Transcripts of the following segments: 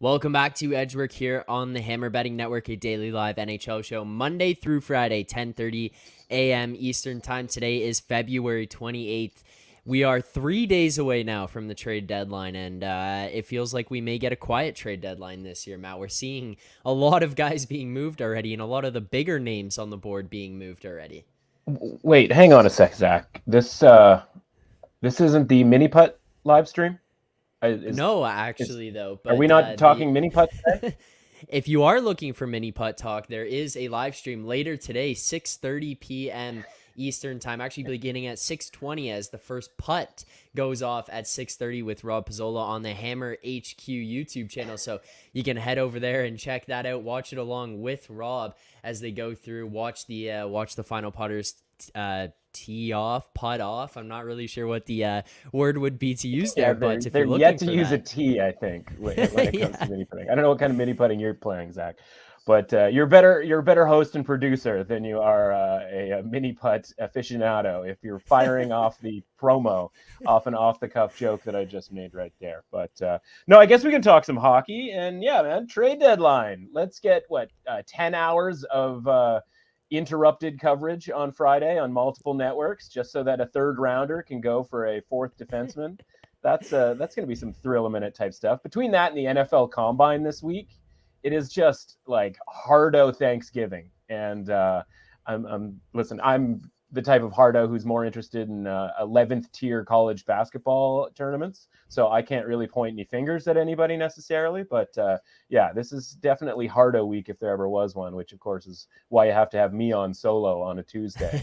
Welcome back to Edgework here on the Hammer Betting Network, a daily live NHL show, Monday through Friday, 10:30 a.m. Eastern Time. Today is February 28th. We are 3 days away now from the trade deadline, and it feels like we may get a quiet trade deadline this year, Matt. We're seeing a lot of guys being moved already, and a lot of the bigger names on the board being moved already. Wait, hang on a sec, Zach. This isn't the mini putt live stream. No, Is actually, though, Are we but not talking mini putt today? if you are looking for mini putt talk, there is a live stream later today, 6:30 p.m. Eastern Time, actually beginning at 6:20 as the first putt goes off at 6:30 with Rob Pizzola on the Hammer HQ YouTube channel. So you can head over there and check that out. Watch it along with Rob as they go through. Watch the final putters tee off, putt off. I'm not really sure what the word would be to use there, but if They're you're looking yet to for use a that, tee, I think, when it comes yeah. to mini putting. I don't know what kind of mini putting you're playing, Zach, but you're a better host and producer than you are a mini putt aficionado. If you're firing off the promo off an off the cuff joke that I just made right there, but no, I guess we can talk some hockey. And yeah, man, trade deadline. Let's get 10 hours of interrupted coverage on Friday on multiple networks, just so that a third rounder can go for a fourth defenseman. That's going to be some thrill-a-minute type stuff. Between that and the NFL Combine this week, it is just like hardo Thanksgiving. And I'm the type of hardo who's more interested in 11th tier college basketball tournaments. So I can't really point any fingers at anybody necessarily, but yeah, this is definitely hardo week if there ever was one, which of course is why you have to have me on solo on a Tuesday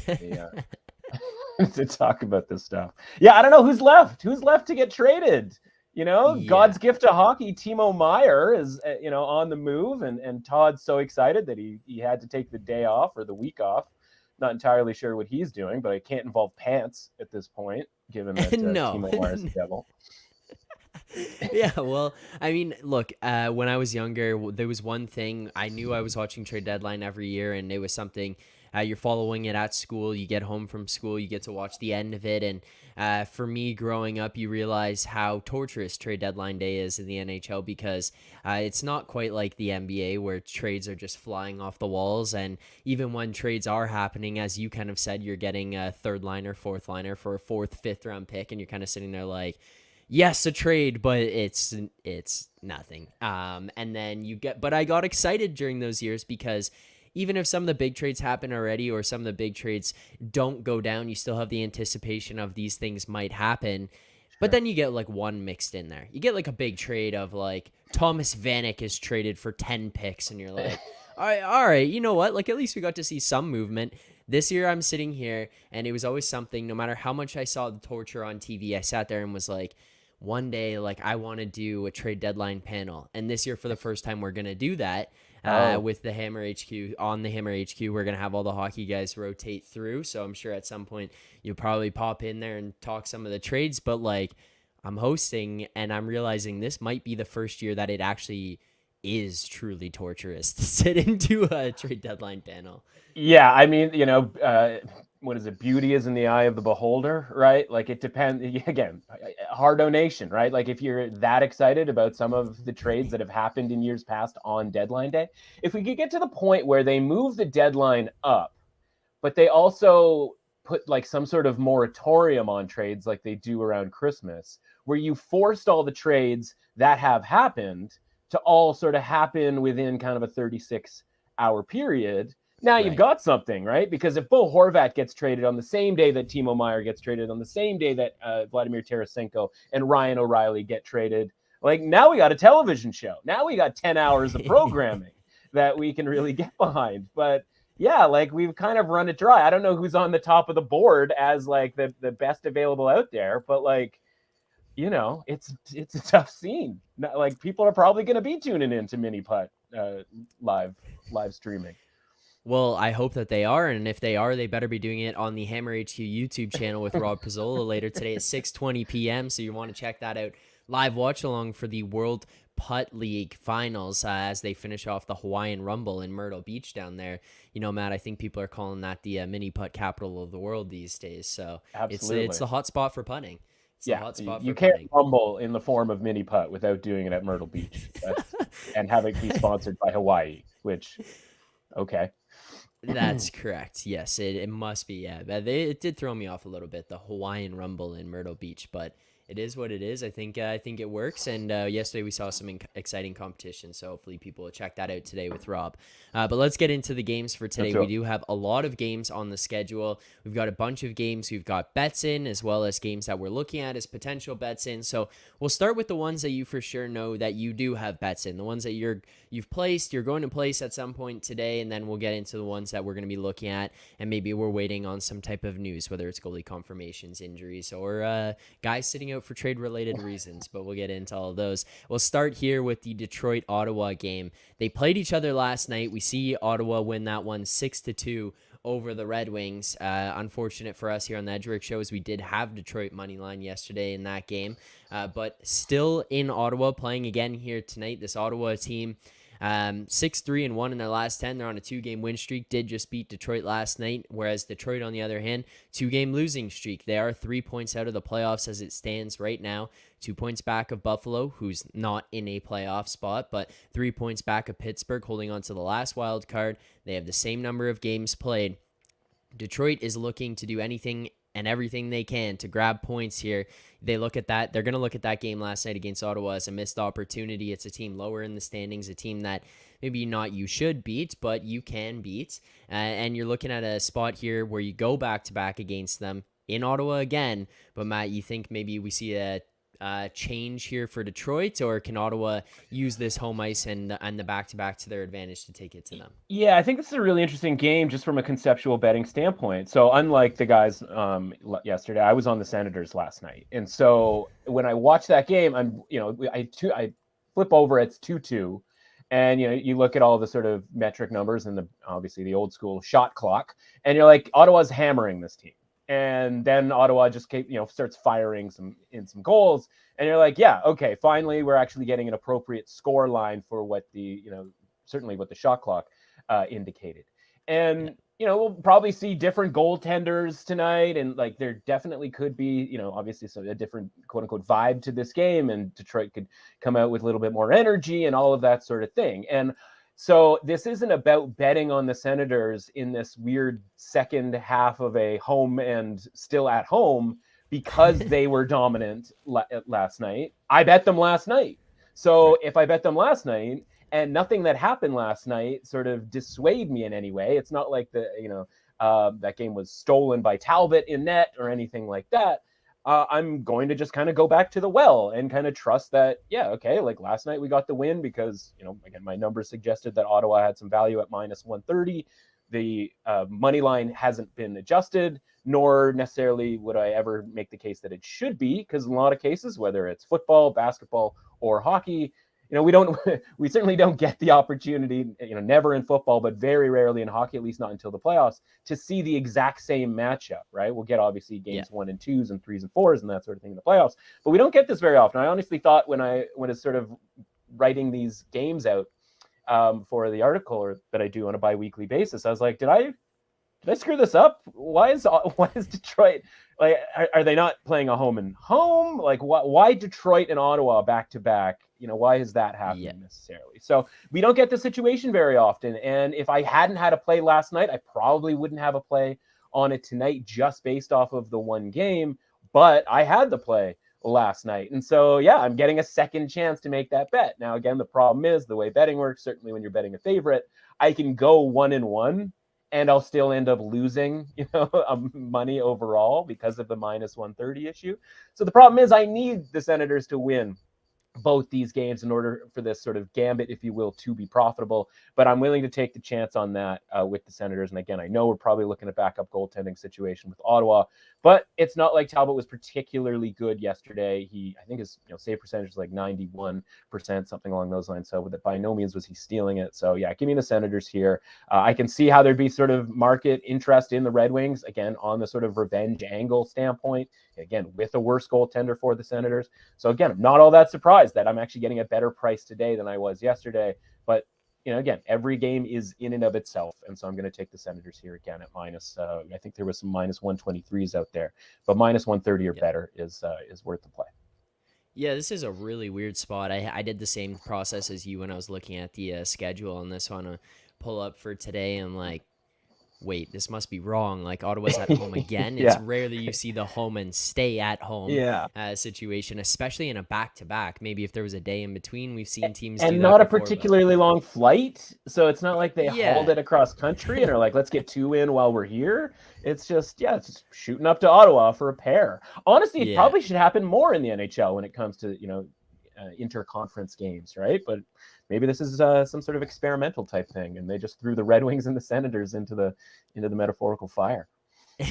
to talk about this stuff. Yeah, I don't know who's left. Who's left to get traded? Yeah. God's gift to hockey, Timo Meier is on the move, and Todd's so excited that he had to take the day off or the week off. Not entirely sure what he's doing, but it can't involve pants at this point, given that No. Timo Meier's the devil. Yeah, well, I mean, look, when I was younger, there was one thing I knew. I was watching trade deadline every year, and it was something you're following it at school. You get home from school, you get to watch the end of it. And for me, growing up, you realize how torturous trade deadline day is in the NHL, because it's not quite like the NBA where trades are just flying off the walls. And even when trades are happening, as you kind of said, you're getting a third liner, fourth liner for a fourth, fifth round pick, and you're kind of sitting there like, yes, a trade, but it's nothing. And then but I got excited during those years, because even if some of the big trades happen already, or some of the big trades don't go down, you still have the anticipation of these things might happen. Sure. But then you get like one mixed in there. You get like a big trade of like Thomas Vanek is traded for 10 picks, and you're like, all right, you know what? Like, at least we got to see some movement. This year I'm sitting here, and it was always something, no matter how much I saw the torture on TV, I sat there and was like, one day, like, I want to do a trade deadline panel. And this year, for the first time, we're going to do that with the Hammer HQ. On the Hammer HQ, we're going to have all the hockey guys rotate through. So I'm sure at some point you'll probably pop in there and talk some of the trades. But, like, I'm hosting, and I'm realizing this might be the first year that it actually is truly torturous to sit into a trade deadline panel. Yeah, I mean, what is it? Beauty is in the eye of the beholder, right? Like, it depends. Again, hard donation, right? Like, if you're that excited about some of the trades that have happened in years past on deadline day, if we could get to the point where they move the deadline up, but they also put like some sort of moratorium on trades like they do around Christmas, where you forced all the trades that have happened to all sort of happen within kind of a 36-hour period. Now you've got something, right? Because if Bo Horvat gets traded on the same day that Timo Meier gets traded, on the same day that Vladimir Tarasenko and Ryan O'Reilly get traded, like, now we got a television show. Now we got 10 hours of programming that we can really get behind. But yeah, like, we've kind of run it dry. I don't know who's on the top of the board as like the best available out there, but like, it's a tough scene. Like, people are probably going to be tuning in to Mini Putt live streaming. Well, I hope that they are, and if they are, they better be doing it on the Hammer HQ YouTube channel with Rob Pizzola later today at 6:20 p.m. So you want to check that out. Live watch along for the World Putt League finals as they finish off the Hawaiian Rumble in Myrtle Beach down there. Matt, I think people are calling that the mini putt capital of the world these days. So Absolutely. it's the hot spot for putting. It's the Yeah, hot spot you for can't putting. rumble in the form of mini putt without doing it at Myrtle Beach. That's and have it be sponsored by Hawaii, which okay. That's correct. Yes, it must be. Yeah, it did throw me off a little bit, the Hawaiian Rumble in Myrtle Beach, but it is what it is. I think it works. And yesterday we saw some exciting competition, so hopefully people will check that out today with Rob. But let's get into the games for today. Let's We go. do have a lot of games on the schedule. We've got a bunch of games. We've got bets in, as well as games that we're looking at as potential bets in. So we'll start with the ones that you for sure know that you do have bets in, the ones that you've placed, you're going to place at some point today, and then we'll get into the ones that we're going to be looking at, and maybe we're waiting on some type of news, whether it's goalie confirmations, injuries, or guys sitting out for trade related reasons. But we'll get into all of those. We'll start here with the Detroit Ottawa game. They played each other last night. We see Ottawa win that one 6-2 over the Red Wings. Unfortunate for us here on the Edgerick shows, we did have Detroit money line yesterday in that game, but still in Ottawa, playing again here tonight. This Ottawa team, 6-3-1 in their last 10. They're on a 2-game win streak. Did just beat Detroit last night, whereas Detroit, on the other hand, 2-game losing streak. They are 3 points out of the playoffs as it stands right now. 2 points back of Buffalo, who's not in a playoff spot, but 3 points back of Pittsburgh, holding on to the last wild card. They have the same number of games played. Detroit is looking to do anything and everything they can to grab points here. They look at that. They're going to look at that game last night against Ottawa as a missed opportunity. It's a team lower in the standings, a team that maybe not you should beat, but you can beat. And you're looking at a spot here where you go back-to-back against them in Ottawa again. But, Matt, you think maybe we see a change here for Detroit, or can Ottawa use this home ice and the back-to-back to their advantage to take it to them? Yeah, I think this is a really interesting game just from a conceptual betting standpoint. So unlike the guys yesterday, I was on the Senators last night. And so when I watch that game, I flip over, it's 2-2. And you look at all the sort of metric numbers and obviously the old school shot clock, and you're like, Ottawa's hammering this team. And then Ottawa just starts firing some goals, and you're like, yeah, okay, finally we're actually getting an appropriate score line for what certainly what the shot clock indicated. And we'll probably see different goaltenders tonight, and like there definitely could be obviously a different quote unquote vibe to this game, and Detroit could come out with a little bit more energy and all of that sort of thing. And so this isn't about betting on the Senators in this weird second half of a home and still at home because they were dominant last night. I bet them last night. So right. If I bet them last night and nothing that happened last night sort of dissuade me in any way, it's not like that game was stolen by Talbot in net or anything like that. I'm going to just kind of go back to the well and kind of trust that, yeah, okay, like last night we got the win because, again, my numbers suggested that Ottawa had some value at -130. The money line hasn't been adjusted, nor necessarily would I ever make the case that it should be, because in a lot of cases, whether it's football, basketball, or hockey, we certainly don't get the opportunity, never in football, but very rarely in hockey, at least not until the playoffs, to see the exact same matchup, right? We'll get obviously games 1 and 2s and 3s and 4s and that sort of thing in the playoffs, but we don't get this very often. I honestly thought when I was sort of writing these games out for the article that I do on a bi-weekly basis, I was like, did I screw this up? Why is Detroit, like, are they not playing a home and home? Like, why Detroit and Ottawa back to back? Why is that happening necessarily? So we don't get the situation very often. And if I hadn't had a play last night, I probably wouldn't have a play on it tonight just based off of the one game. But I had the play last night. And so, yeah, I'm getting a second chance to make that bet. Now, again, the problem is the way betting works, certainly when you're betting a favorite, I can go 1-1. And I'll still end up losing, money overall because of the -130 issue. So the problem is I need the Senators to win both these games in order for this sort of gambit, if you will, to be profitable. But I'm willing to take the chance on that with the Senators. And again, I know we're probably looking at backup goaltending situation with Ottawa, but it's not like Talbot was particularly good yesterday. I think his save percentage was like 91%, something along those lines. So that by no means was he stealing it. So yeah, give me the Senators here. I can see how there'd be sort of market interest in the Red Wings, again, on the sort of revenge angle standpoint, again, with a worse goaltender for the Senators. So again, I'm not all that surprised that I'm actually getting a better price today than I was yesterday. But again, every game is in and of itself. And so I'm going to take the Senators here again at minus, I think there was some minus 123s out there, but minus 130 or better is worth the play. Yeah, this is a really weird spot. I did the same process as you when I was looking at the schedule on this one, pull up for today, and like, wait, this must be wrong. Like, Ottawa's at home again. It's Yeah. rarely you see the home and stay at home Yeah. situation, especially in a back-to-back. Maybe if there was a day in between, we've seen teams do And that not a before, particularly long flight. So it's not like they hauled yeah. it across country and are like, let's get 2 in while we're here. It's just, it's just shooting up to Ottawa for a pair. Honestly, it probably should happen more in the NHL when it comes to, interconference games, right? But maybe this is some sort of experimental type thing, and they just threw the Red Wings and the Senators into the metaphorical fire.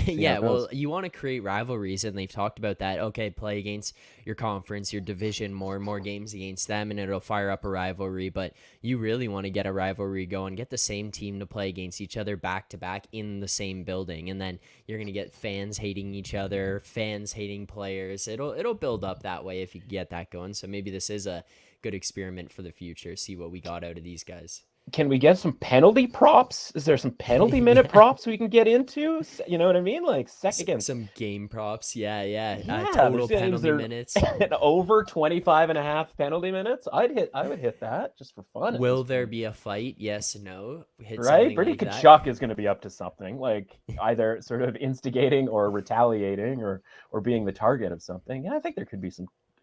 Yeah, well, you want to create rivalries, and they've talked about that. Okay, play against your conference, your division, more games against them, and it'll fire up a rivalry. But you really want to get a rivalry going, get the same team to play against each other back to back in the same building, and then you're gonna get fans hating each other, fans hating players. It'll build up that way if you get that going. So maybe this is a good experiment for the future. See what we got out of these guys. Can we get some penalty props? Is there some penalty minute props we can get into? You know what I mean? Like some game props. Yeah. Total penalty minutes. Over 25 and a half penalty minutes. I would hit that just for fun. Will there be a fight? Yes, no. Right? Brady Tkachuk is going to be up to something, like either sort of instigating or retaliating or being the target of something. Yeah, I think there could be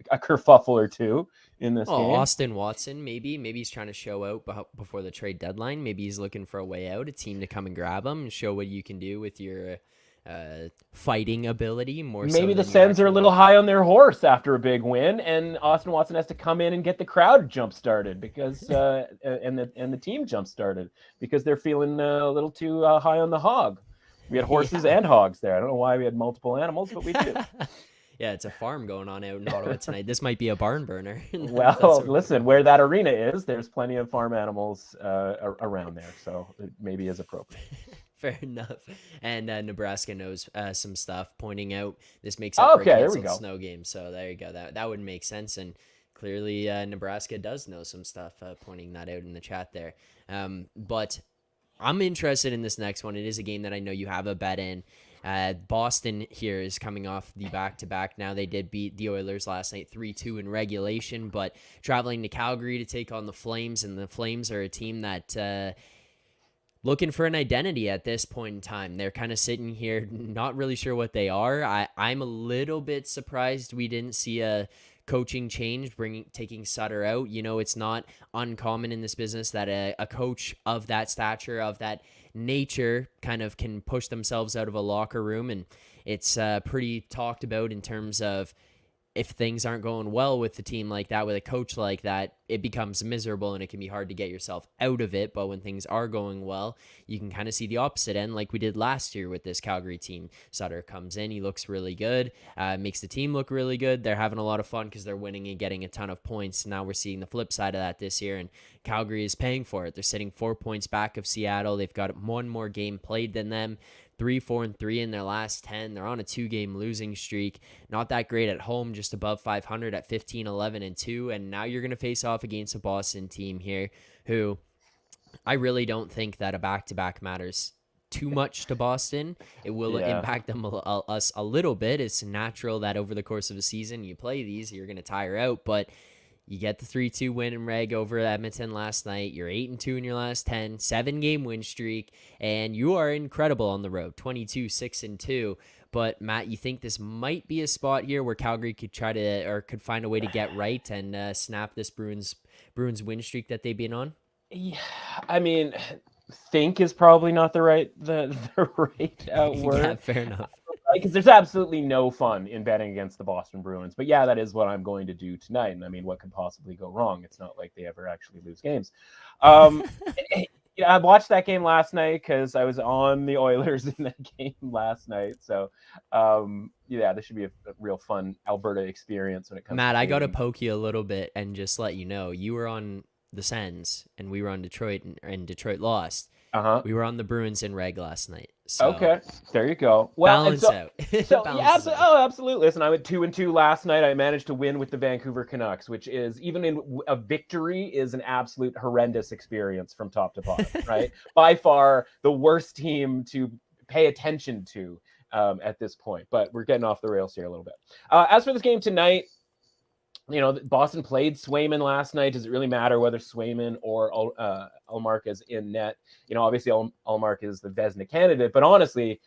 a kerfuffle or two in this game. Austin Watson, maybe he's trying to show out before the trade deadline. Maybe he's looking for a way out, a team to come and grab him and show what you can do with your fighting ability. Maybe the Sens are a little high on their horse after a big win, and Austin Watson has to come in and get the crowd jump started because and the team jump started because they're feeling a little too high on the hog. We had horses and hogs there. I don't know why we had multiple animals, but we do. Yeah, it's a farm going on out in Ottawa tonight. This might be a barn burner. Well, listen, where that arena is, there's plenty of farm animals around there, so it maybe is appropriate. Fair enough. And Nebraska knows some stuff, pointing out this makes up for a canceled snow game. So there you go. That would make sense. And clearly Nebraska does know some stuff, pointing that out in the chat there. But I'm interested in this next one. It is a game that I know you have a bet in. Boston here is coming off the back-to-back. Now they did beat the Oilers last night 3-2 in regulation, but traveling to Calgary to take on the Flames, and the Flames are a team that looking for an identity at this point in time. They're kind of sitting here not really sure what they are. I'm a little bit surprised we didn't see a coaching change, taking Sutter out. It's not uncommon in this business that a coach of that stature, of that nature, kind of can push themselves out of a locker room, and it's pretty talked about in terms of if things aren't going well with the team like that, with a coach like that, it becomes miserable and it can be hard to get yourself out of it. But when things are going well, you can kind of see the opposite end, like we did last year with this Calgary team. Sutter comes in, he looks really good, makes the team look really good. They're having a lot of fun because they're winning and getting a ton of points. Now we're seeing the flip side of that this year, and Calgary is paying for it. They're sitting 4 points back of Seattle. They've got one more game played than them. 3-4-3 in their last 10. They're on a 2-game losing streak. Not that great at home, just above 500 at 15-11-2. And now you're going to face off against a Boston team here who I really don't think that a back-to-back matters too much to Boston. It will impact them us a little bit. It's natural that over the course of a season you play these, you're going to tire out, but you get the 3-2 win in reg over Edmonton last night. You're 8-2 in your last 10, 7-game win streak, and you are incredible on the road, 22-6-2. But Matt, you think this might be a spot here where Calgary could could find a way to get right and snap this Bruins win streak that they've been on? Yeah, I mean, think is probably not the right word. Yeah, fair enough. Because there's absolutely no fun in betting against the Boston Bruins. But yeah, that is what I'm going to do tonight. And I mean, what could possibly go wrong? It's not like they ever actually lose games. I watched that game last night because I was on the Oilers in that game last night. So, this should be a real fun Alberta experience when it comes Matt, to I got to poke you a little bit and just let you know, you were on the Sens and we were on Detroit, and Detroit lost. Uh-huh. We were on the Bruins in reg last night. So Okay, there you go. Well, and balance out. yeah, Balances out. absolutely. Listen, I went 2-2 last night. I managed to win with the Vancouver Canucks, which is even in a victory is an absolute horrendous experience from top to bottom, right? By far the worst team to pay attention to at this point. But we're getting off the rails here a little bit. As for this game tonight, Boston played Swayman last night. Does it really matter whether Swayman or Ullmark is in net? Obviously Ullmark is the Vezina candidate, but honestly,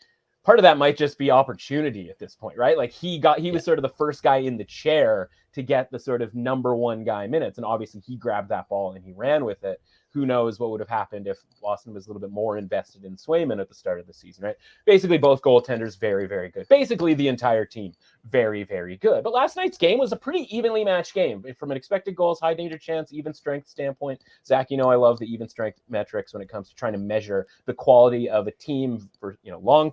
part of that might just be opportunity at this point, right? Like he was sort of the first guy in the chair to get the sort of number one guy minutes, and obviously he grabbed that ball and he ran with it. Who knows what would have happened if Boston was a little bit more invested in Swayman at the start of the season, right? Basically, both goaltenders very, very good. Basically, the entire team very, very good. But last night's game was a pretty evenly matched game from an expected goals, high danger chance, even strength standpoint. Zach, I love the even strength metrics when it comes to trying to measure the quality of a team for long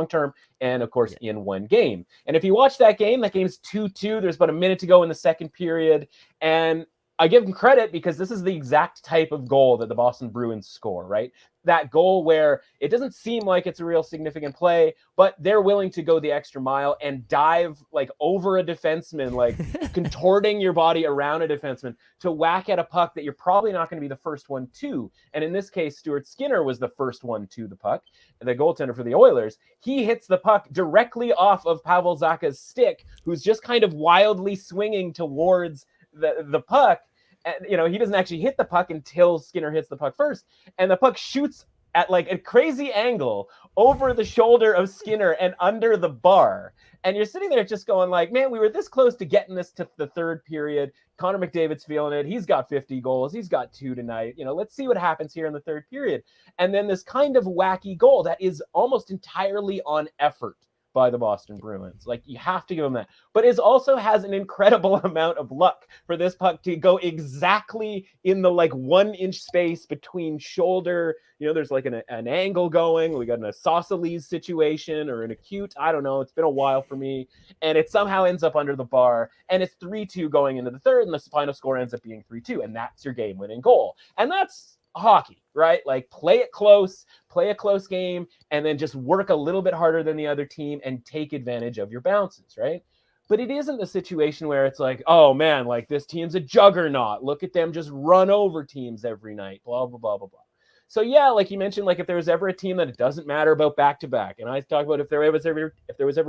term, and of course in one game. And if you watch that game's 2-2. There's about a minute to go in the second period, and I give them credit because this is the exact type of goal that the Boston Bruins score, right? That goal where it doesn't seem like it's a real significant play, but they're willing to go the extra mile and dive like over a defenseman, like contorting your body around a defenseman to whack at a puck that you're probably not going to be the first one to. And in this case, Stuart Skinner was the first one to the puck, the goaltender for the Oilers. He hits the puck directly off of Pavel Zacha's stick, who's just kind of wildly swinging towards the puck. And, he doesn't actually hit the puck until Skinner hits the puck first. And the puck shoots at like a crazy angle over the shoulder of Skinner and under the bar. And you're sitting there just going like, man, we were this close to getting this to the third period. Connor McDavid's feeling it. He's got 50 goals. He's got 2 tonight. Let's see what happens here in the third period. And then this kind of wacky goal that is almost entirely on effort by the Boston Bruins. Like, you have to give them that. But it also has an incredible amount of luck for this puck to go exactly in the 1-inch space between shoulder. There's like an angle going. We got an isosceles situation or an acute. I don't know. It's been a while for me. And it somehow ends up under the bar. And it's 3-2 going into the third. And the final score ends up being 3-2. And that's your game-winning goal. And that's hockey, right? Like, play it close, play a close game, and then just work a little bit harder than the other team and take advantage of your bounces, right? But it isn't the situation where it's like, oh man, like this team's a juggernaut. Look at them just run over teams every night, blah, blah, blah, blah, blah. So yeah, like you mentioned, like if there was ever a team that it doesn't matter about back-to-back, and I talk about if there was ever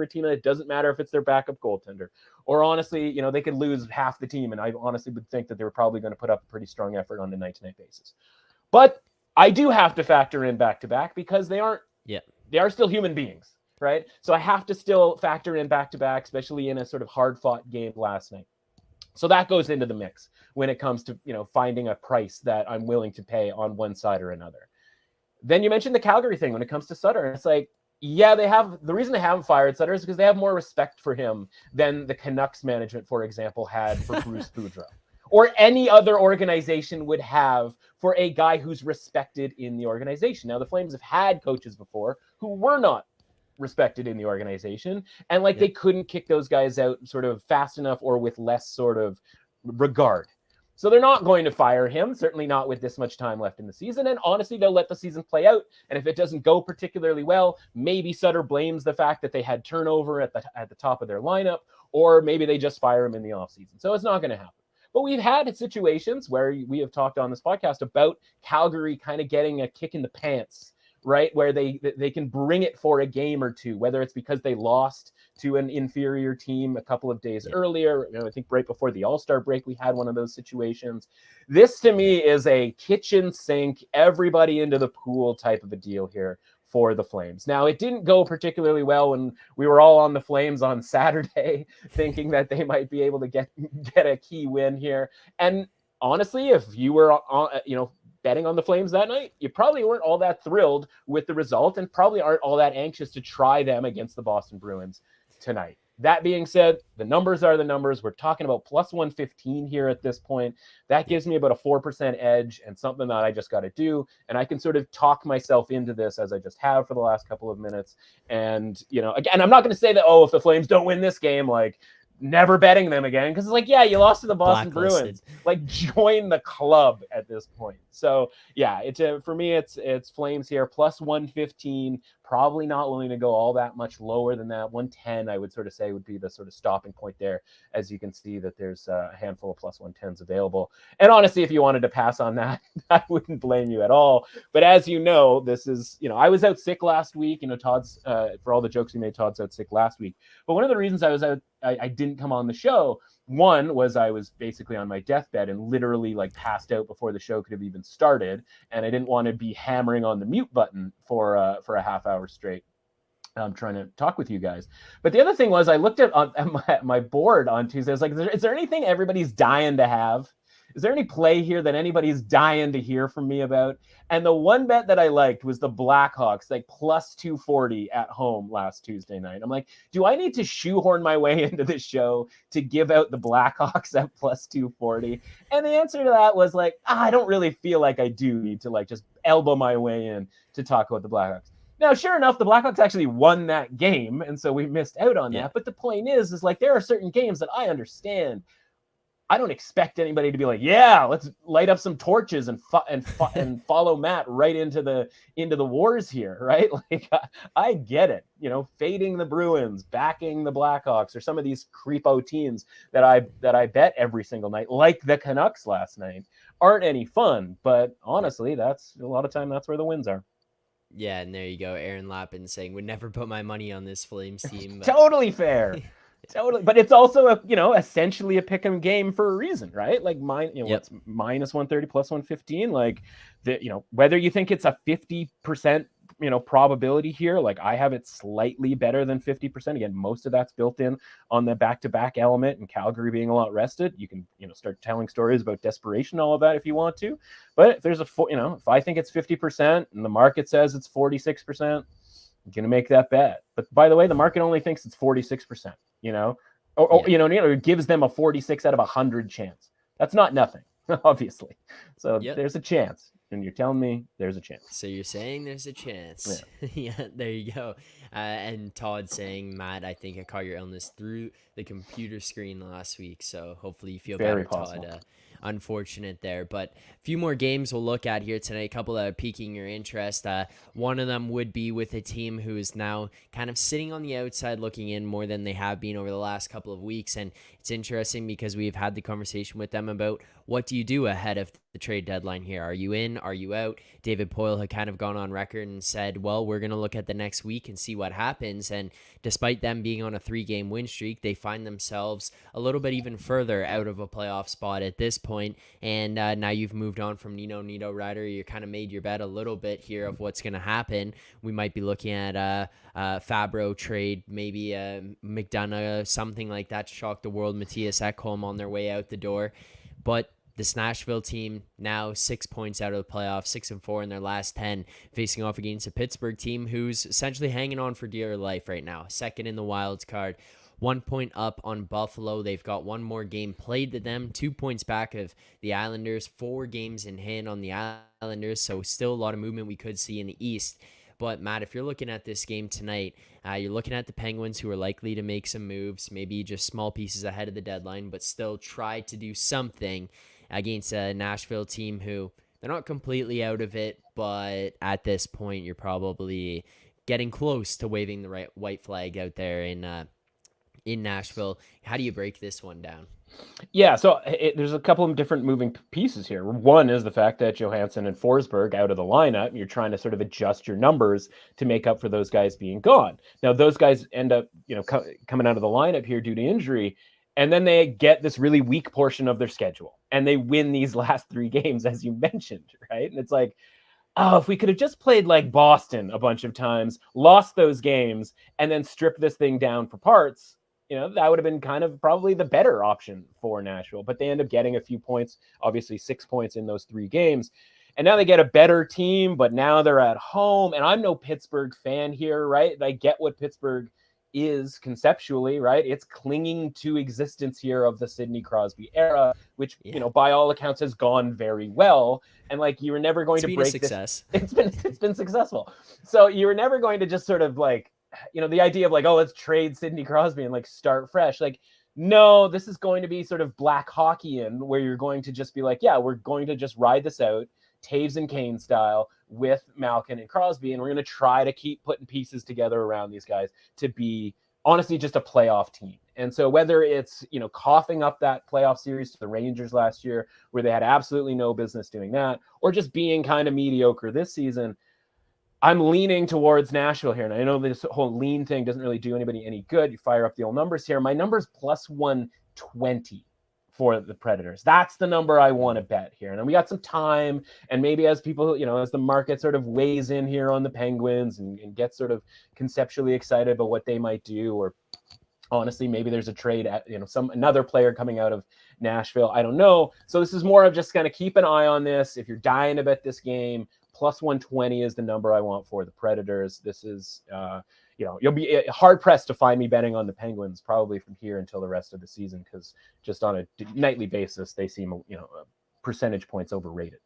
a team that it doesn't matter if it's their backup goaltender, or honestly, they could lose half the team, and I honestly would think that they were probably going to put up a pretty strong effort on a night-to-night basis. But I do have to factor in back-to-back because they are still human beings, right? So I have to still factor in back-to-back, especially in a sort of hard-fought game last night. So that goes into the mix when it comes to, finding a price that I'm willing to pay on one side or another. Then you mentioned the Calgary thing when it comes to Sutter. It's like, yeah, the reason they haven't fired Sutter is because they have more respect for him than the Canucks management, for example, had for Bruce Boudreau. Or any other organization would have for a guy who's respected in the organization. Now, the Flames have had coaches before who were not respected in the organization, and they couldn't kick those guys out sort of fast enough or with less sort of regard. So they're not going to fire him, certainly not with this much time left in the season. And honestly, they'll let the season play out. And if it doesn't go particularly well, maybe Sutter blames the fact that they had turnover at the top of their lineup, or maybe they just fire him in the offseason. So it's not going to happen. But we've had situations where we have talked on this podcast about Calgary kind of getting a kick in the pants, right? Where they can bring it for a game or two, whether it's because they lost to an inferior team a couple of days earlier. I think right before the All-Star break, we had one of those situations. This to me is a kitchen sink, everybody into the pool type of a deal here for the Flames. Now, it didn't go particularly well when we were all on the Flames on Saturday, thinking that they might be able to get a key win here. And honestly, if you were betting on the Flames that night, you probably weren't all that thrilled with the result and probably aren't all that anxious to try them against the Boston Bruins tonight. That being said, the numbers are the numbers. We're talking about plus 115 here at this point. That gives me about a 4% edge and something that I just got to do. And I can sort of talk myself into this as I just have for the last couple of minutes. And, again, I'm not going to say that, if the Flames don't win this game, never betting them again, because it's like, yeah, you lost to the Boston Blacklisted. Bruins. Like, join the club at this point. So yeah, it's for me, it's Flames here plus 115. Probably not willing to go all that much lower than that. 110, I would sort of say, would be the sort of stopping point there. As you can see that there's a handful of plus 110s available. And honestly, if you wanted to pass on that, I wouldn't blame you at all. But as you know, this is, I was out sick last week. Todd's, for all the jokes we made, Todd's out sick last week. But one of the reasons I was out, I didn't come on the show, one was I was basically on my deathbed and literally like passed out before the show could have even started. And I didn't want to be hammering on the mute button for a half hour straight. I'm trying to talk with you guys. But the other thing was, I looked at my board on Tuesday. I was like, is there anything everybody's dying to have? Is there any play here that anybody's dying to hear from me about? And the one bet that I liked was the Blackhawks, like plus 240 at home last Tuesday night. I'm like, do I need to shoehorn my way into this show to give out the Blackhawks at plus 240? And the answer to that was like, I don't really feel like I do need to like just elbow my way in to talk about the Blackhawks. Now, sure enough, the Blackhawks actually won that game, and so we missed out on that. But the point is like there are certain games that I understand. I don't expect anybody to be like, yeah, let's light up some torches and follow Matt right into the wars here, right? Like I get it, fading the Bruins, backing the Blackhawks, or some of these creepo teams that I bet every single night, like the Canucks last night, aren't any fun. But honestly, that's a lot of time. That's where the wins are. Yeah, and there you go. Aaron Lappin saying, would never put my money on this Flames team. But... Totally fair. Totally. But it's also essentially a pick 'em game for a reason, right? Like what's minus 130 plus 115, like whether you think it's a 50% probability here, like I have it slightly better than 50%. Again, most of that's built in on the back-to-back element and Calgary being a lot rested. You can start telling stories about desperation, all of that if you want to. But if there's if I think it's 50% and the market says it's 46%, I'm gonna make that bet. But by the way, the market only thinks it's 46%. It gives them a 46 out of 100 chance. That's not nothing, obviously. So there's a chance. And you're telling me there's a chance. So you're saying there's a chance. Yeah, there you go. And Todd saying, Matt, I think I caught your illness through the computer screen last week. So hopefully you feel very better, possible. Todd. Unfortunate there, but a few more games we'll look at here tonight, a couple that are piquing your interest. One of them would be with a team who is now kind of sitting on the outside looking in more than they have been over the last couple of weeks, and it's interesting because we've had the conversation with them about what do you do ahead of the trade deadline here. Are you in? Are you out? David Poile had kind of gone on record and said, well, we're going to look at the next week and see what happens, and despite them being on a 3-game win streak, they find themselves a little bit even further out of a playoff spot at this point. And now you've moved on from Nino Ryder. You kind of made your bet a little bit here of what's going to happen. We might be looking at Fabro trade, maybe McDonough, something like that to shock the world. Matthias Ekholm on their way out the door. But this Nashville team now 6 points out of the playoffs, 6-4 in their last 10, facing off against a Pittsburgh team who's essentially hanging on for dear life right now. Second in the wild card, 1 point up on Buffalo. They've got one more game played to them, 2 points back of the Islanders, 4 games in hand on the Islanders. So still a lot of movement we could see in the East. But Matt, if you're looking at this game tonight, you're looking at the Penguins, who are likely to make some moves, maybe just small pieces ahead of the deadline, but still try to do something against a Nashville team who they're not completely out of it, but at this point, you're probably getting close to waving the white flag out there in Nashville. How do you break this one down? Yeah, so there's a couple of different moving pieces here. One is the fact that Johansson and Forsberg out of the lineup, you're trying to sort of adjust your numbers to make up for those guys being gone. Now, those guys end up, coming out of the lineup here due to injury, and then they get this really weak portion of their schedule, and they win these last 3 games, as you mentioned, right? And it's like, oh, if we could have just played like Boston a bunch of times, lost those games, and then stripped this thing down for parts, that would have been kind of probably the better option for Nashville. But they end up getting a few points, obviously 6 points in those 3 games. And now they get a better team, but now they're at home. And I'm no Pittsburgh fan here, right? I get what Pittsburgh is conceptually, right? It's clinging to existence here of the Sidney Crosby era, which, by all accounts has gone very well. And like, you were never going to break success. It's been successful. So you were never going to just sort of like, the idea of like, oh, let's trade Sidney Crosby and like start fresh. Like, No, this is going to be sort of black Hockeyan, where you're going to just be like, yeah, we're going to just ride this out, Taves and Kane style, with Malkin and Crosby, and we're going to try to keep putting pieces together around these guys to be honestly just a playoff team. And so whether it's, coughing up that playoff series to the Rangers last year, where they had absolutely no business doing that, or just being kind of mediocre this season, I'm leaning towards Nashville here. And I know this whole lean thing doesn't really do anybody any good. You fire up the old numbers here. My number's plus 120 for the Predators. That's the number I want to bet here. And then we got some time. And maybe as people, as the market sort of weighs in here on the Penguins and gets sort of conceptually excited about what they might do, or honestly, maybe there's a trade at, another player coming out of Nashville. I don't know. So this is more of just kind of keep an eye on this. If you're dying to bet this game, plus 120 is the number I want for the Predators. This is, you'll be hard pressed to find me betting on the Penguins probably from here until the rest of the season, because just on a nightly basis, they seem, percentage points overrated.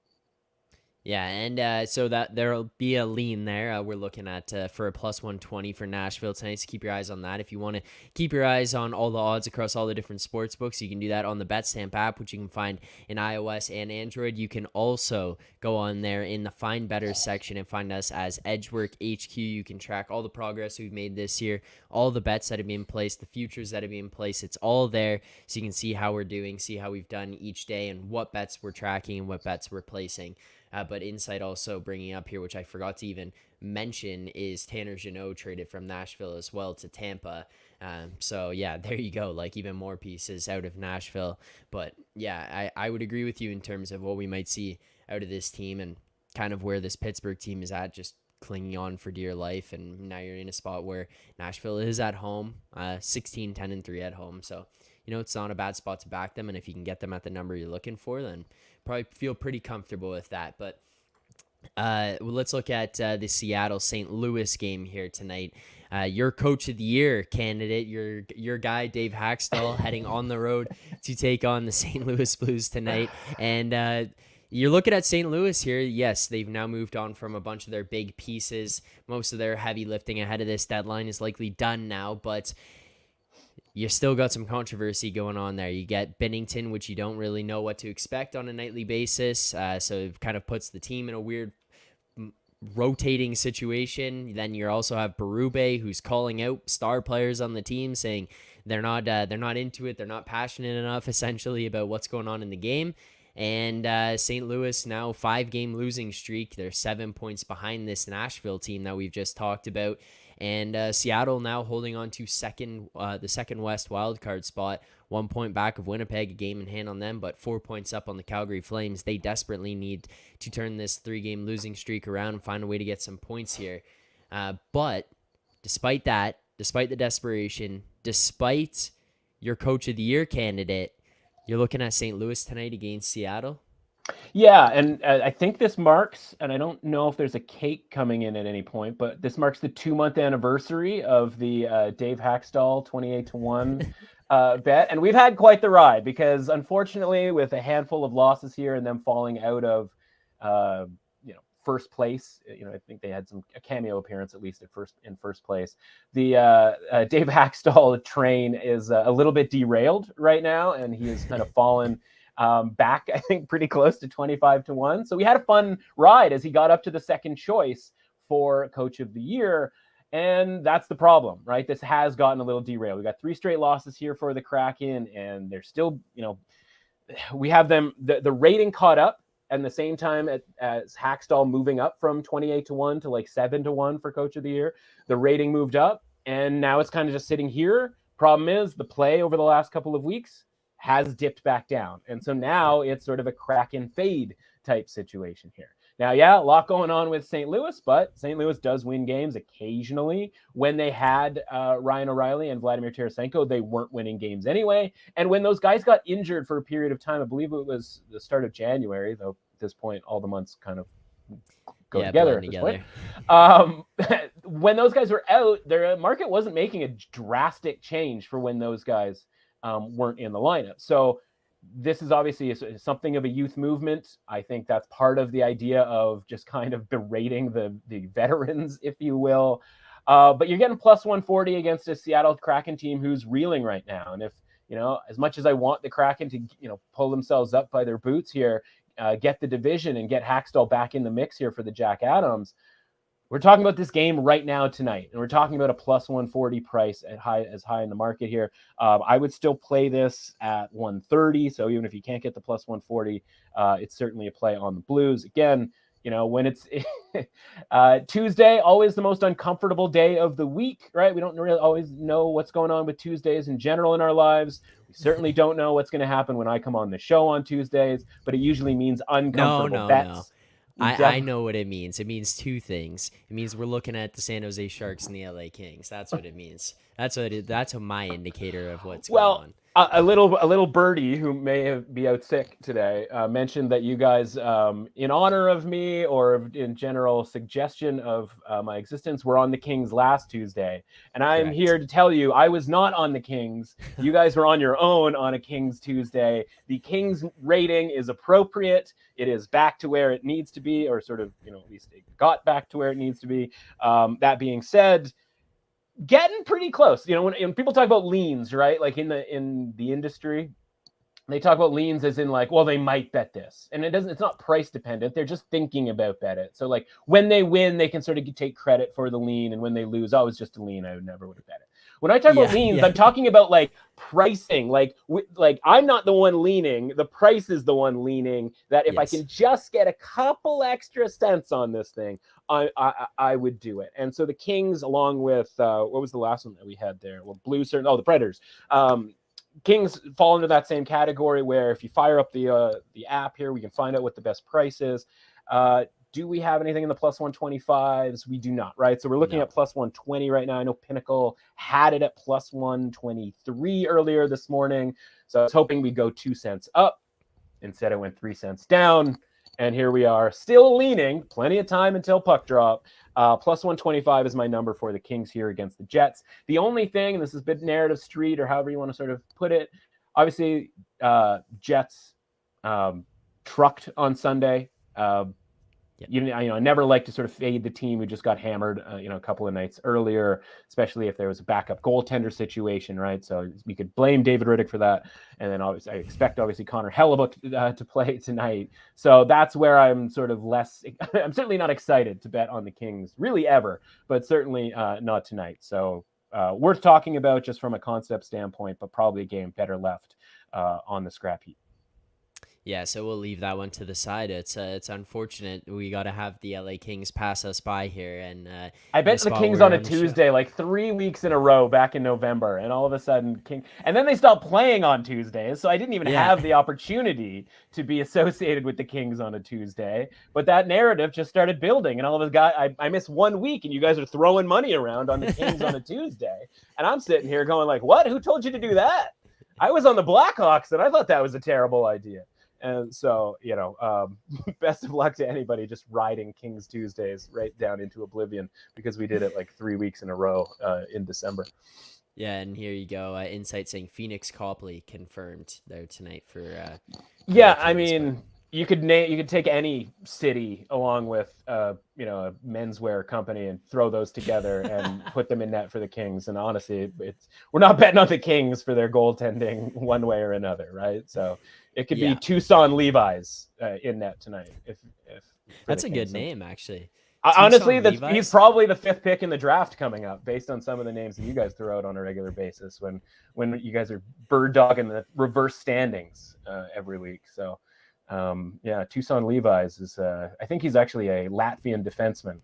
Yeah, and so that there'll be a lean there. We're looking at for a plus 120 for Nashville tonight, so keep your eyes on that. If you want to keep your eyes on all the odds across all the different sports books, you can do that on the BetStamp app, which you can find in iOS and Android. You can also go on there in the Find Better section and find us as Edgework HQ. You can track all the progress we've made this year, all the bets that have been placed, the futures that have been placed. It's all there, so you can see how we're doing, see how we've done each day, and what bets we're tracking and what bets we're placing. But Insight also bringing up here, which I forgot to even mention, is Tanner Jeannot traded from Nashville as well to Tampa. So, yeah, there you go. Like, even more pieces out of Nashville. But, yeah, I would agree with you in terms of what we might see out of this team and kind of where this Pittsburgh team is at, just clinging on for dear life. And now you're in a spot where Nashville is at home, 16, 10, and 3 at home. So, it's not a bad spot to back them. And if you can get them at the number you're looking for, then probably feel pretty comfortable with that. But let's look at the Seattle St. Louis game here tonight. Your coach of the year candidate, your guy Dave Haxtell, heading on the road to take on the St. Louis Blues tonight. And you're looking at St. Louis here. Yes, they've now moved on from a bunch of their big pieces. Most of their heavy lifting ahead of this deadline is likely done now, but you still got some controversy going on there. You get Binnington, which you don't really know what to expect on a nightly basis. So it kind of puts the team in a weird rotating situation. Then you also have Berube, who's calling out star players on the team, saying they're not into it. They're not passionate enough, essentially, about what's going on in the game. And St. Louis now 5-game losing streak. They're 7 points behind this Nashville team that we've just talked about. And Seattle now holding on to the second West wildcard spot, 1 point back of Winnipeg, a game in hand on them, but 4 points up on the Calgary Flames. They desperately need to turn this 3-game losing streak around and find a way to get some points here. But despite that, despite the desperation, despite your coach of the year candidate, you're looking at St. Louis tonight against Seattle. Yeah, and I think this marks, and I don't know if there's a cake coming in at any point, but this marks the 2-month anniversary of the Dave Haxtell 28-1 bet. And we've had quite the ride, because unfortunately, with a handful of losses here and them falling out of first place, I think they had a cameo appearance at least in first place. The Dave Haxtell train is a little bit derailed right now, and he has kind of fallen back, I think, pretty close to 25-1. So we had a fun ride as he got up to the second choice for coach of the year. And that's the problem, right? This has gotten a little derailed. We got 3 straight losses here for the Kraken, and they're still, we have them, the rating caught up at the same time as Haxtell moving up from 28-1 to like 7-1 for coach of the year. The rating moved up, and now it's kind of just sitting here. Problem is, the play over the last couple of weeks has dipped back down. And so now it's sort of a crack and fade type situation here. Now, yeah, a lot going on with St. Louis, but St. Louis does win games occasionally. When they had Ryan O'Reilly and Vladimir Tarasenko, they weren't winning games anyway. And when those guys got injured for a period of time, I believe it was the start of January, though at this point, all the months kind of go together at this point. When those guys were out, their market wasn't making a drastic change for when those guys weren't in the lineup. So this is obviously something of a youth movement. I think that's part of the idea of just kind of berating the veterans, if you will. But you're getting plus 140 against a Seattle Kraken team who's reeling right now. And if as much as I want the Kraken to, pull themselves up by their boots here, get the division and get Hackstall back in the mix here for the Jack Adams, we're talking about this game right now tonight, and we're talking about a plus 140 price as high in the market here. I would still play this at 130. So even if you can't get the plus 140, it's certainly a play on the Blues. Again, when it's Tuesday, always the most uncomfortable day of the week, right? We don't really always know what's going on with Tuesdays in general in our lives. We certainly don't know what's going to happen when I come on the show on Tuesdays, but it usually means uncomfortable bets. I know what it means. It means two things. It means we're looking at the San Jose Sharks and the LA Kings. That's what it means. That's my indicator of what's going on. A little birdie who may be out sick today mentioned that you guys, in honor of me or in general suggestion of my existence, were on the Kings last Tuesday. And I'm here to tell you, I was not on the Kings. You guys were on your own on a Kings Tuesday. The Kings rating is appropriate. It is back to where it needs to be, or sort of, at least it got back to where it needs to be. That being said, getting pretty close. When people talk about leans, right? Like in the industry, they talk about leans as in like, well, they might bet this, and it's not price dependent. They're just thinking about bet it. So like when they win, they can sort of take credit for the lean, and when they lose, oh, it's just a lean. I would never would have bet it. When I talk about leans, I'm talking about like pricing. Like I'm not the one leaning. The price is the one leaning. That if I can just get a couple extra cents on this thing, I would do it. And so the Kings, along with what was the last one that we had there? Well, the Predators. Kings fall into that same category where if you fire up the app here, we can find out what the best price is. Do we have anything in the plus 125s? We do not, right? So we're looking at plus 120 right now. I know Pinnacle had it at plus 123 earlier this morning. So I was hoping we'd go 2 cents up. Instead, it went 3 cents down. And here we are, still leaning. Plenty of time until puck drop. Plus 125 is my number for the Kings here against the Jets. The only thing, and this is a bit narrative street or however you want to sort of put it, obviously Jets trucked on Sunday. I never like to sort of fade the team who just got hammered, a couple of nights earlier, especially if there was a backup goaltender situation, right? So we could blame David Riddick for that. And then obviously I expect Connor Hellebuyck to play tonight. So that's where I'm sort of less, I'm certainly not excited to bet on the Kings really ever, but certainly not tonight. So worth talking about just from a concept standpoint, but probably a game better left on the scrap heap. Yeah, so we'll leave that one to the side. It's unfortunate we got to have the LA Kings pass us by here, and I bet the Kings on a Tuesday like 3 weeks in a row back in November, and all of a sudden and then they stopped playing on Tuesdays, so I didn't even have the opportunity to be associated with the Kings on a Tuesday. But that narrative just started building, and all of a sudden I missed 1 week, and you guys are throwing money around on the Kings on a Tuesday, and I'm sitting here going like, what? Who told you to do that? I was on the Blackhawks, and I thought that was a terrible idea. And so, best of luck to anybody just riding Kings Tuesdays right down into oblivion, because we did it like 3 weeks in a row in December. Yeah, and here you go. Insight saying Phoenix Copley confirmed there tonight for. I mean, you could take any city along with a menswear company and throw those together and put them in net for the Kings. And honestly, we're not betting on the Kings for their goaltending one way or another, right? So it could be Tucson Levi's in net tonight. If that's a good name, actually. Honestly, he's probably the 5th pick in the draft coming up, based on some of the names that you guys throw out on a regular basis when you guys are bird dogging the reverse standings every week. So. Tucson Levi's is, I think he's actually a Latvian defenseman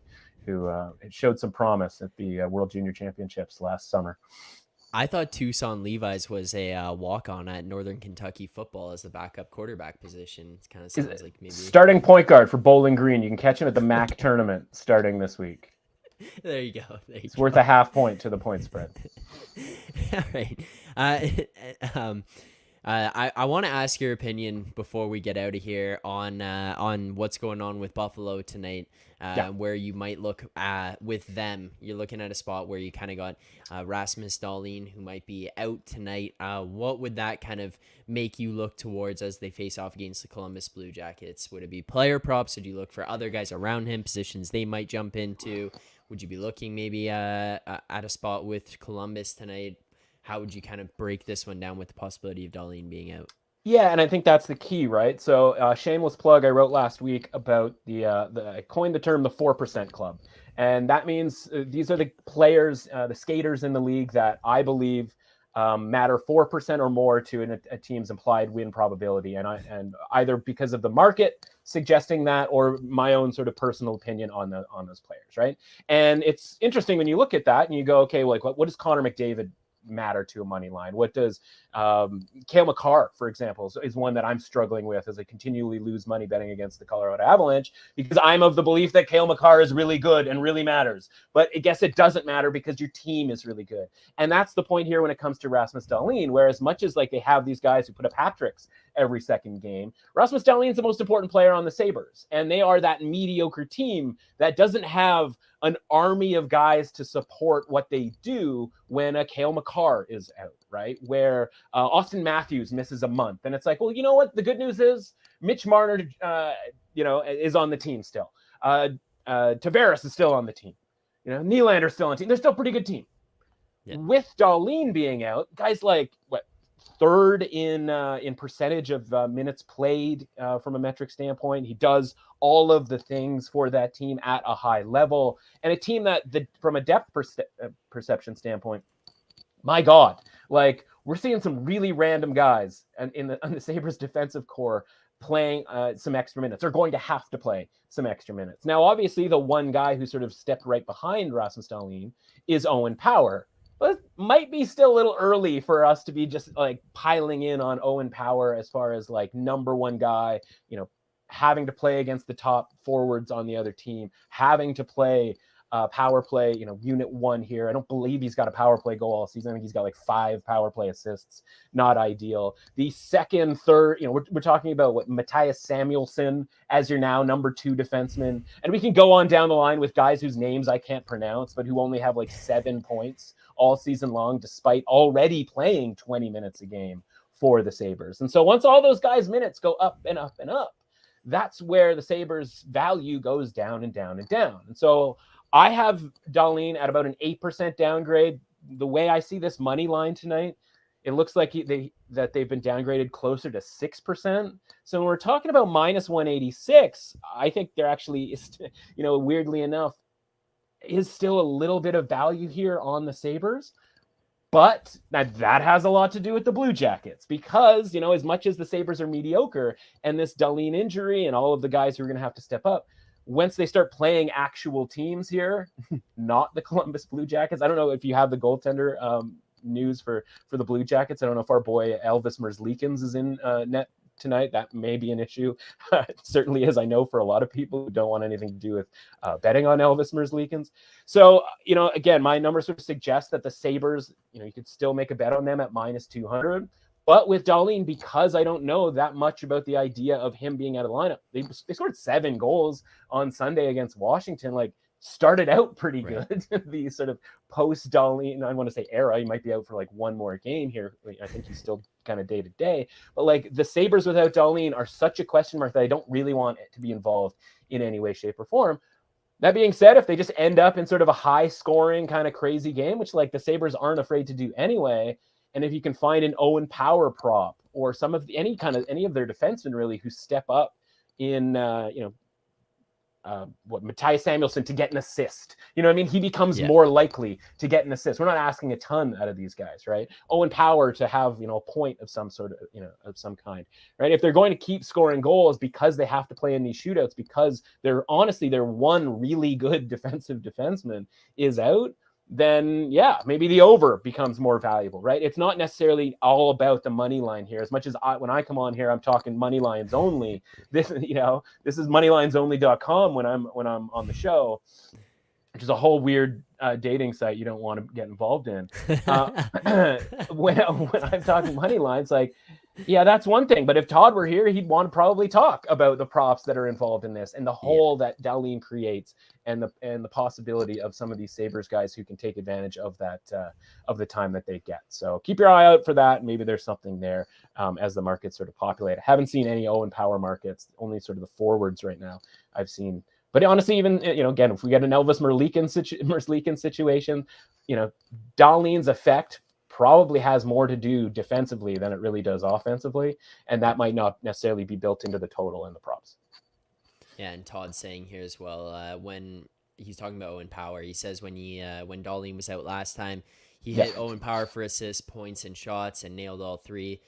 who showed some promise at the World Junior Championships last summer. I thought Tucson Levi's was a walk-on at Northern Kentucky football as the backup quarterback position. It kind of sounds like maybe starting point guard for Bowling Green. You can catch him at the MAC tournament starting this week. There you go. It's worth a half point to the point spread. All right. I want to ask your opinion before we get out of here on what's going on with Buffalo tonight, where you might look with them. You're looking at a spot where you kind of got Rasmus Dahlin, who might be out tonight. What would that kind of make you look towards as they face off against the Columbus Blue Jackets? Would it be player props? Would you look for other guys around him, positions they might jump into? Would you be looking maybe at a spot with Columbus tonight? how would you kind of break this one down with the possibility of Dahlin being out? Yeah, and I think that's the key, right? So, shameless plug. I wrote last week about I coined the term the 4% club, and that means these are the players, the skaters in the league that I believe matter 4% or more to a team's implied win probability, and either because of the market suggesting that or my own sort of personal opinion on those players, right? And it's interesting when you look at that and you go, okay, well, like what does Connor McDavid matter to a money line? What does Cale Makar, for example, is one that I'm struggling with as I continually lose money betting against the Colorado Avalanche because I'm of the belief that Cale Makar is really good and really matters. But I guess it doesn't matter because your team is really good. And that's the point here when it comes to Rasmus Dahlin, where as much as like they have these guys who put up hat tricks every second game, Rasmus Dahlin is the most important player on the Sabres. And they are that mediocre team that doesn't have an army of guys to support what they do when a Cale Makar is out, right? Where Austin Matthews misses a month. And it's like, well, you know what? The good news is Mitch Marner, is on the team still. Tavares is still on the team. Nylander's still on the team. They're still a pretty good team. Yeah. With Dahlin being out, guys like, third in percentage of minutes played from a metric standpoint. He does all of the things for that team at a high level, and a team that from a depth perception standpoint, my God, like we're seeing some really random guys on the Sabres defensive core playing some extra minutes. They're going to have to play some extra minutes. Now, obviously, the one guy who sort of stepped right behind Rasmus Dahlin is Owen Power. But it might be still a little early for us to be just like piling in on Owen Power as far as like number one guy, having to play against the top forwards on the other team, having to play power play, unit one here. I don't believe he's got a power play goal all season. I think he's got like 5 power play assists. Not ideal. The second, third, we're talking about Matthias Samuelsson as your now number 2 defenseman. And we can go on down the line with guys whose names I can't pronounce, but who only have like 7 points all season long, despite already playing 20 minutes a game for the Sabres. And so once all those guys' minutes go up and up and up, that's where the Sabres' value goes down and down and down. And so I have Dahlin at about an 8% downgrade. The way I see this money line tonight, it looks like they've been downgraded closer to 6%. So when we're talking about minus 186, I think there actually is, weirdly enough, is still a little bit of value here on the Sabres. But that has a lot to do with the Blue Jackets because, as much as the Sabres are mediocre and this Dahlin injury and all of the guys who are going to have to step up, once they start playing actual teams here, not the Columbus Blue Jackets. I don't know if you have the goaltender news for the Blue Jackets. I don't know if our boy Elvis Merzlikins is in net tonight. That may be an issue. It certainly is, I know, for a lot of people who don't want anything to do with betting on Elvis Merzlikins. So, again, my numbers sort of suggest that the Sabres, you could still make a bet on them at minus 200. But with Dahlin, because I don't know that much about the idea of him being out of the lineup, they scored 7 goals on Sunday against Washington. Like, started out pretty good. The sort of post Dahlin, I want to say era, he might be out for like one more game here. I think he's still kind of day to day. But like the Sabres without Dahlin are such a question mark that I don't really want it to be involved in any way, shape, or form. That being said, if they just end up in sort of a high scoring kind of crazy game, which like the Sabres aren't afraid to do anyway, and if you can find an Owen Power prop or any of their defensemen really who step up in Matthias Samuelsson to get an assist, he becomes more likely to get an assist. We're not asking a ton out of these guys, right? Owen Power to have a point of some sort of of some kind, right? If they're going to keep scoring goals because they have to play in these shootouts because their one really good defensive defenseman is out, then maybe the over becomes more valuable, right? It's not necessarily all about the money line here. As much as when I come on here, I'm talking money lines only. This is moneylinesonly.com when I'm on the show, which is a whole weird dating site you don't want to get involved in. When I'm talking money lines, like, that's one thing. But if Todd were here, he'd want to probably talk about the props that are involved in this and the hole that Dahlin creates and the possibility of some of these Sabres guys who can take advantage of that of the time that they get. So keep your eye out for that. Maybe there's something there as the markets sort of populate. I haven't seen any Owen Power markets, only sort of the forwards right now I've seen. But honestly, even, again, if we get an Elvis Merzlikins situation, Dahlin's effect probably has more to do defensively than it really does offensively. And that might not necessarily be built into the total and the props. Yeah, and Todd's saying here as well, when he's talking about Owen Power, he says when Darlene was out last time, he hit Owen Power for assists, points, and shots, and nailed all three.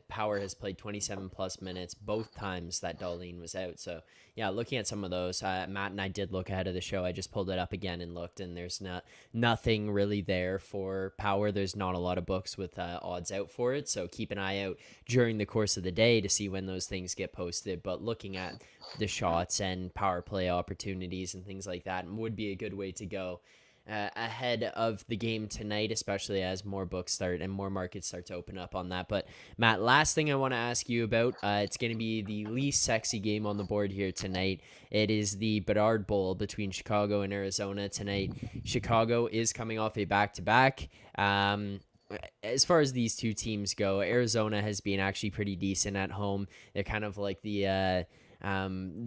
Power has played 27 plus minutes both times that Darlene was out. So yeah, looking at some of those, Matt and I did look ahead of the show. I just pulled it up again and looked, and there's nothing really there for Power. There's not a lot of books with odds out for it. So keep an eye out during the course of the day to see when those things get posted. But looking at the shots and power play opportunities and things like that would be a good way to go ahead of the game tonight, especially as more books start and more markets start to open up on that. But Matt, last thing I want to ask you about, it's going to be the least sexy game on the board here tonight. It is the Bedard Bowl between Chicago and Arizona tonight. Chicago is coming off a back-to-back. As far as these two teams go, Arizona has been actually pretty decent at home. They're kind of like the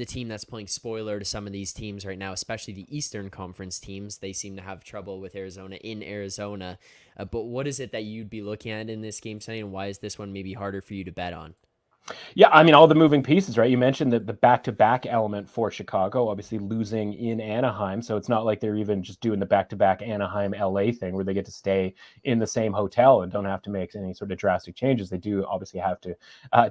team that's playing spoiler to some of these teams right now, especially the Eastern Conference teams. They seem to have trouble with Arizona in Arizona. But what is it that you'd be looking at in this game tonight, and why is this one maybe harder for you to bet on? Yeah, I mean, all the moving pieces, right? You mentioned the back-to-back element for Chicago, obviously losing in Anaheim. So it's not like they're even just doing the back-to-back Anaheim-LA thing where they get to stay in the same hotel and don't have to make any sort of drastic changes. They do obviously have to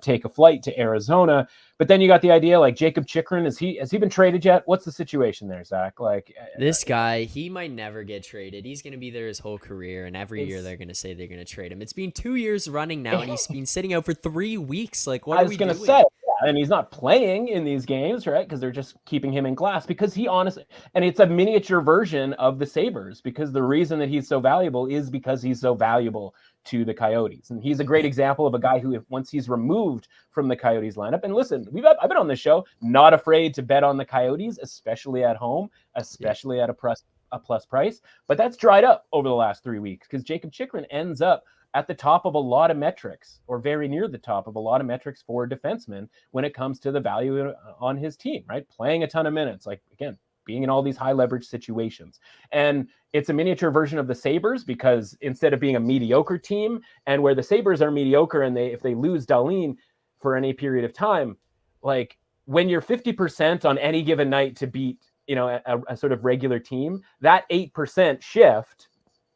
take a flight to Arizona. But then you got the idea, like Jacob Chychrun, has he been traded yet? What's the situation there, Zach? Like this guy, he might never get traded. He's going to be there his whole career, and every year they're going to say they're going to trade him. It's been 2 years running now, and he's been sitting out for 3 weeks. Like, what are we doing? I was going to say, yeah, and he's not playing in these games, right? Because they're just keeping him in glass. Because he honestly, and it's a miniature version of the Sabres. Because the reason that he's so valuable is because he's so valuable to the Coyotes. And he's a great example of a guy who, if once he's removed from the Coyotes lineup, and listen, I've been on this show, not afraid to bet on the Coyotes, especially at home, especially at a plus price. But that's dried up over the last 3 weeks because Jacob Chychrun ends up at the top of a lot of metrics, or very near the top of a lot of metrics for defensemen when it comes to the value on his team, right? Playing a ton of minutes, like, again, being in all these high leverage situations. And it's a miniature version of the Sabres because instead of being a mediocre team, and where the Sabres are mediocre and if they lose Darlene for any period of time, like when you're 50% on any given night to beat, a sort of regular team, that 8% shift,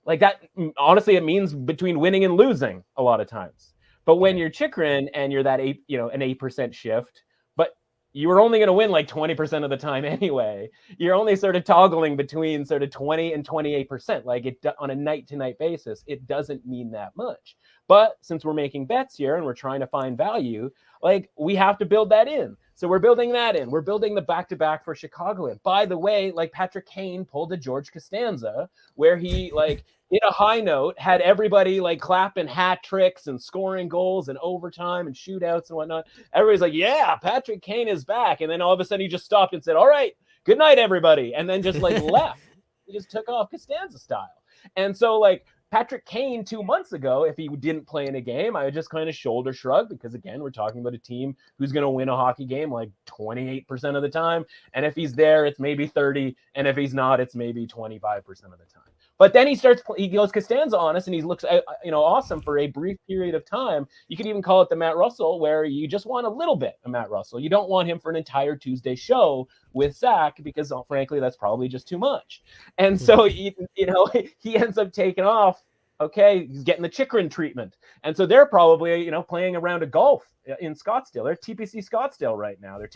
like that, honestly, it means between winning and losing a lot of times. But when you're Chychrun and you're that an 8% shift, but you were only going to win like 20% of the time anyway, you're only sort of toggling between sort of 20 and 28%. Like it on a night to night basis, it doesn't mean that much. But since we're making bets here and we're trying to find value, like we have to build that in. So we're building that in. We're building the back-to-back for Chicago in. By the way, like Patrick Kane pulled a George Costanza where he like in a high note had everybody like clapping hat tricks and scoring goals and overtime and shootouts and whatnot. Everybody's like, yeah, Patrick Kane is back. And then all of a sudden he just stopped and said, all right, good night, everybody. And then just like left. He just took off Costanza style. And so like Patrick Kane 2 months ago, if he didn't play in a game, I would just kind of shoulder shrug because, again, we're talking about a team who's going to win a hockey game like 28% of the time. And if he's there, it's maybe 30. And if he's not, it's maybe 25% of the time. But then he goes Costanza on us, and he looks, awesome for a brief period of time. You could even call it the Matt Russell, where you just want a little bit of Matt Russell. You don't want him for an entire Tuesday show with Zach because, frankly, that's probably just too much. And so, he ends up taking off. Okay, he's getting the Chychrun treatment. And so they're probably, playing a round of golf in Scottsdale. They're TPC Scottsdale right now. They're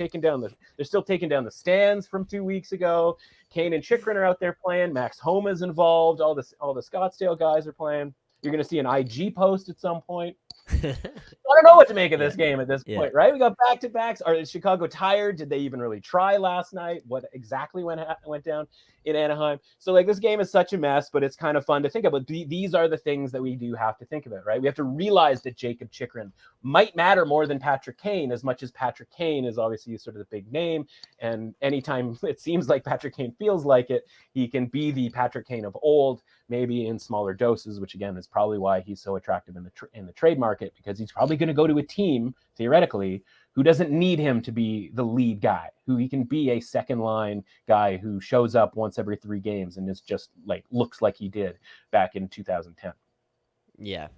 still taking down the stands from 2 weeks ago. Kane and Chychrun are out there playing. Max Homa's involved. All the Scottsdale guys are playing. You're going to see an IG post at some point. I don't know what to make of this game at this point, right? We got back-to-backs. Are Chicago tired? Did they even really try last night? What exactly went down in Anaheim? So, like, this game is such a mess, but it's kind of fun to think about. These are the things that we do have to think about, right? We have to realize that Jacob Chychrun might matter more than Patrick Kane, as much as Patrick Kane is obviously sort of the big name. And anytime it seems like Patrick Kane feels like it, he can be the Patrick Kane of old, maybe in smaller doses, which, again, is probably why he's so attractive in the trade market, because he's probably going to go to a team, theoretically, who doesn't need him to be the lead guy, who he can be a second line guy who shows up once every 3 games and is just like looks like he did back in 2010. Yeah.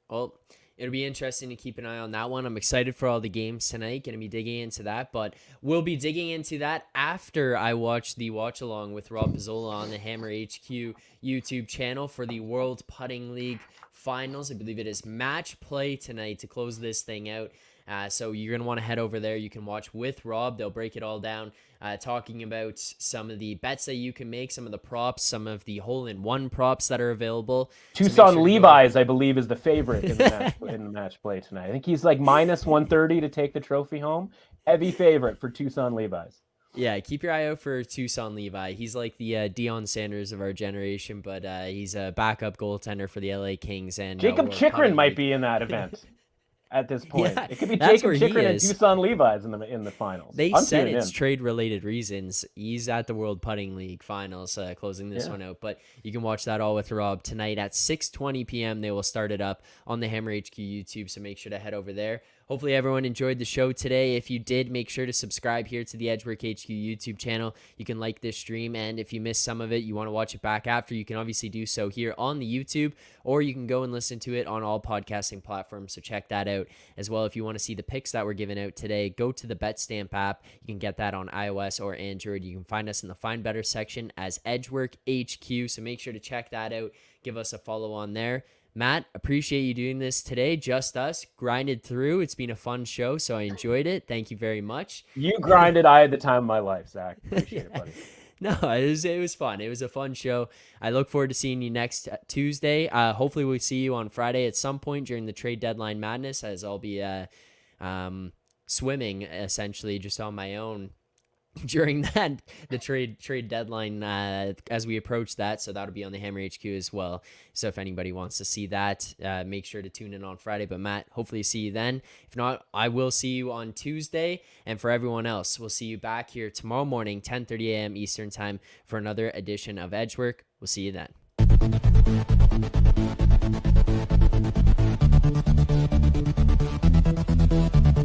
Well, it'll be interesting to keep an eye on that one. I'm excited for all the games tonight. Going to be digging into that, but we'll be digging into that after I watch the watch along with Rob Pizzola on the Hammer HQ YouTube channel for the World Putting League Finals. I believe it is match play tonight to close this thing out. So you're going to want to head over there. You can watch with Rob. They'll break it all down, talking about some of the bets that you can make, some of the props, some of the hole-in-one props that are available. Tucson Levi's, I believe, is the favorite in the match play tonight. I think he's like minus 130 to take the trophy home. Heavy favorite for Tucson Levi's. Yeah, keep your eye out for Tucson Levi. He's like the Deion Sanders of our generation, but he's a backup goaltender for the LA Kings. And Jacob Chikrin might be in that event. At this point, yeah, it could be Jacob Chikrin and Tucson Levi's in the finals. They said it's trade-related reasons. He's at the World Putting League Finals, closing this one out. But you can watch that all with Rob tonight at 6:20 p.m. They will start it up on the Hammer HQ YouTube, so make sure to head over there. Hopefully everyone enjoyed the show today. If you did, make sure to subscribe here to the Edgework HQ YouTube channel. You can like this stream, and if you missed some of it, you want to watch it back after, you can obviously do so here on the YouTube, or you can go and listen to it on all podcasting platforms, so check that out as well. If you want to see the picks that were given out today, go to the BetStamp app. You can get that on iOS or Android. You can find us in the Find Better section as Edgework HQ, so make sure to check that out. Give us a follow on there. Matt, appreciate you doing this today. Just us, grinded through. It's been a fun show, so I enjoyed it. Thank you very much. You grinded. I had the time of my life, Zach. Appreciate it, buddy. No, it was fun. It was a fun show. I look forward to seeing you next Tuesday. Hopefully we'll see you on Friday at some point during the trade deadline madness, as I'll be swimming essentially just on my own during the trade deadline as we approach that. So that'll be on the Hammer HQ as well. So if anybody wants to see that, make sure to tune in on Friday. But Matt, hopefully see you then. If not, I will see you on Tuesday. And for everyone else, we'll see you back here tomorrow morning, 10:30 a.m. Eastern time for another edition of Edgework. We'll see you then.